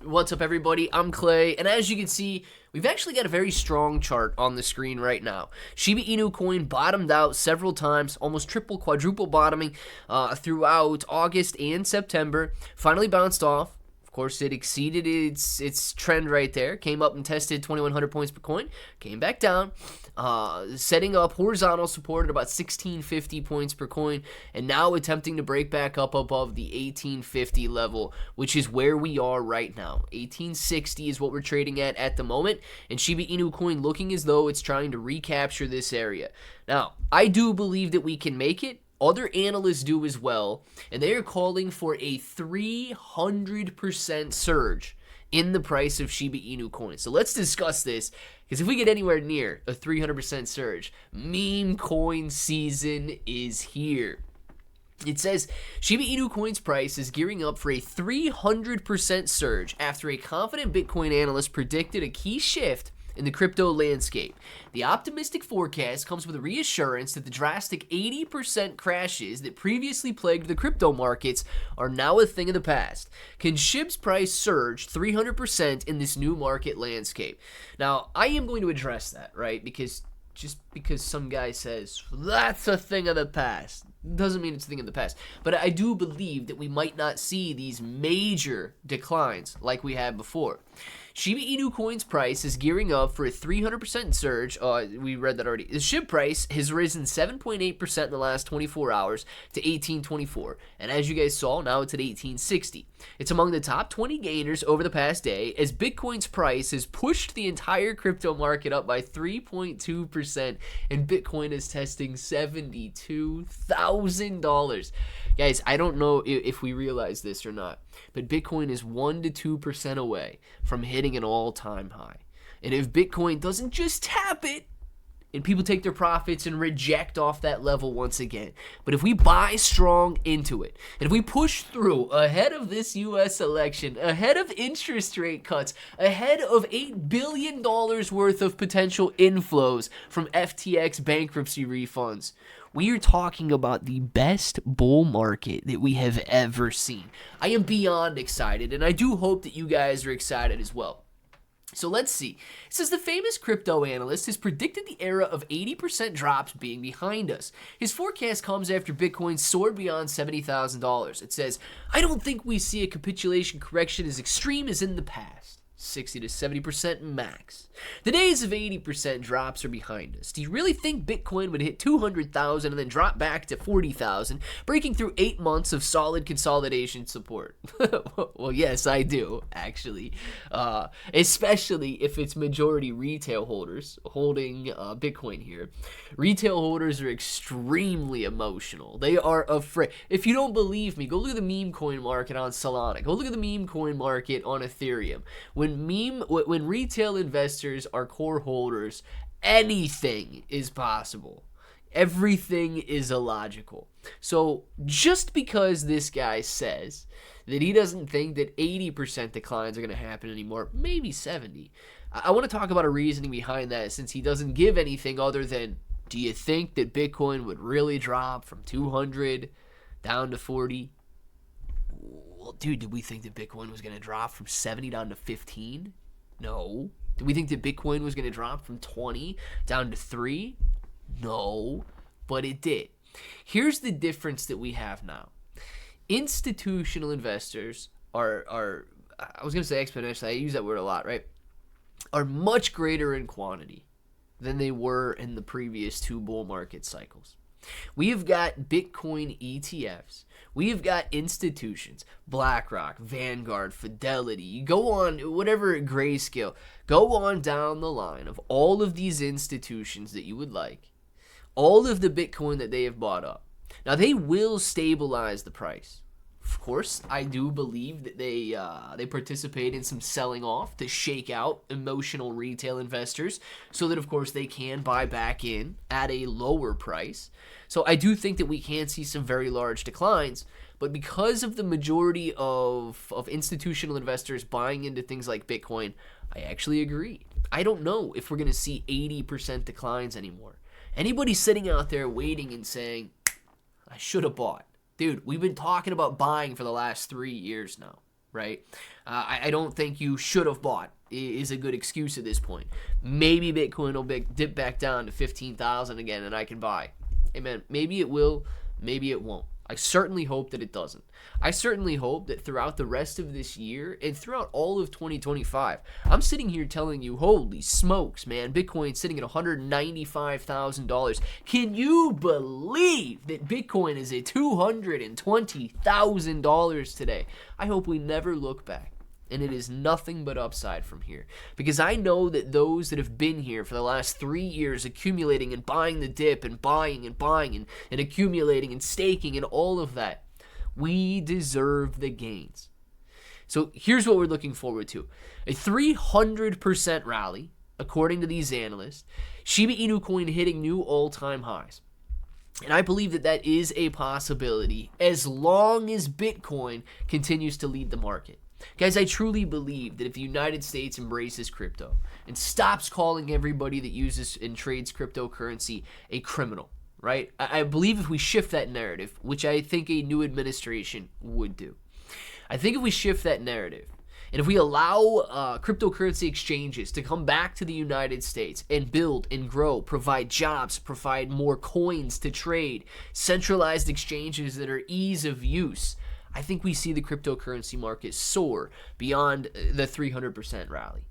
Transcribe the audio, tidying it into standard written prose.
What's up, everybody? I'm Clay, and as you can see, we've actually got a very strong chart on the screen right now. Shiba Inu coin bottomed out several times, almost triple, quadruple bottoming throughout August and September. Finally bounced off. Of course, it exceeded its trend right there. Came up and tested 2,100 points per coin. Came back down, setting up horizontal support at about 1,650 points per coin, and now attempting to break back up above the 1,850 level, which is where we are right now. 1,860 is what we're trading at the moment, and Shiba Inu coin looking as though it's trying to recapture this area. Now, I do believe that we can make it. Other analysts do as well, and they are calling for a 300% surge in the price of Shiba Inu coin. So let's discuss this, because if we get anywhere near a 300% surge, meme coin season is here. It says Shiba Inu coin's price is gearing up for a 300% surge after a confident Bitcoin analyst predicted a key shift in the crypto landscape. The optimistic forecast comes with a reassurance that the drastic 80% crashes that previously plagued the crypto markets are now a thing of the past. Can SHIB's price surge 300% in this new market landscape? Now, I am going to address that, right? Because just because some guy says, that's a thing of the past, doesn't mean it's a thing of the past. But I do believe that we might not see these major declines like we had before. Shiba Inu coin's price is gearing up for a 300% surge. We read that already. The SHIB price has risen 7.8% in the last 24 hours to 1824. And as you guys saw, now it's at 1860. It's among the top 20 gainers over the past day, as Bitcoin's price has pushed the entire crypto market up by 3.2%, and Bitcoin is testing $72,000. Guys, I don't know if we realize this or not, but Bitcoin is 1 to 2% away from hitting an all-time high. And if Bitcoin doesn't just tap it, and people take their profits and reject off that level once again, but if we buy strong into it, and if we push through ahead of this U.S. election, ahead of interest rate cuts, ahead of $8 billion worth of potential inflows from FTX bankruptcy refunds, we are talking about the best bull market that we have ever seen. I am beyond excited, and I do hope that you guys are excited as well. So let's see. It says the famous crypto analyst has predicted the era of 80% drops being behind us. His forecast comes after Bitcoin soared beyond $70,000. It says, I don't think we see a capitulation correction as extreme as in the past. 60 to 70% max. The days of 80% drops are behind us. Do you really think Bitcoin would hit 200,000 and then drop back to 40,000, breaking through 8 months of solid consolidation support? Well, yes, I do, actually. Especially if it's majority retail holders holding Bitcoin here. Retail holders are extremely emotional. They are afraid. If you don't believe me, go look at the meme coin market on Solana. Go look at the meme coin market on Ethereum. When retail investors are core holders, anything is possible. Everything is illogical. So just because this guy says that he doesn't think that 80% declines are going to happen anymore, maybe 70. I want to talk about a reasoning behind that, since he doesn't give anything other than, do you think that Bitcoin would really drop from 200 down to 40? Well, dude, did we think that Bitcoin was going to drop from 70 down to 15? No. Did we think that Bitcoin was going to drop from 20 down to 3? No, but it did. Here's the difference that we have now. Institutional investors are I was going to say exponentially, I use that word a lot, right? Are much greater in quantity than they were in the previous 2 bull market cycles. We have got Bitcoin ETFs. We have got institutions, BlackRock, Vanguard, Fidelity. You go on, whatever grayscale, go on down the line of all of these institutions that you would like, all of the Bitcoin that they have bought up. Now, they will stabilize the price. Of course, I do believe that they participate in some selling off to shake out emotional retail investors so that, of course, they can buy back in at a lower price. So I do think that we can see some very large declines, but because of the majority of institutional investors buying into things like Bitcoin, I actually agree. I don't know if we're going to see 80% declines anymore. Anybody sitting out there waiting and saying, I should have bought. Dude, we've been talking about buying for the last 3 years now, right? I don't think you should have bought is a good excuse at this point. Maybe Bitcoin will dip back down to 15,000 again and I can buy. Hey man, maybe it will, maybe it won't. I certainly hope that it doesn't. I certainly hope that throughout the rest of this year and throughout all of 2025, I'm sitting here telling you, holy smokes, man, Bitcoin's sitting at $195,000. Can you believe that Bitcoin is at $220,000 today? I hope we never look back. And it is nothing but upside from here. Because I know that those that have been here for the last 3 years accumulating and buying the dip and buying and accumulating and staking and all of that, we deserve the gains. So here's what we're looking forward to. A 300% rally, according to these analysts. Shiba Inu coin hitting new all-time highs. And I believe that that is a possibility as long as Bitcoin continues to lead the market. Guys, I truly believe that if the United States embraces crypto and stops calling everybody that uses and trades cryptocurrency a criminal, right? I believe if we shift that narrative, which I think a new administration would do, I think if we shift that narrative and if we allow cryptocurrency exchanges to come back to the United States and build and grow, provide jobs, provide more coins to trade, centralized exchanges that are ease of use, I think we see the cryptocurrency market soar beyond the 300% rally.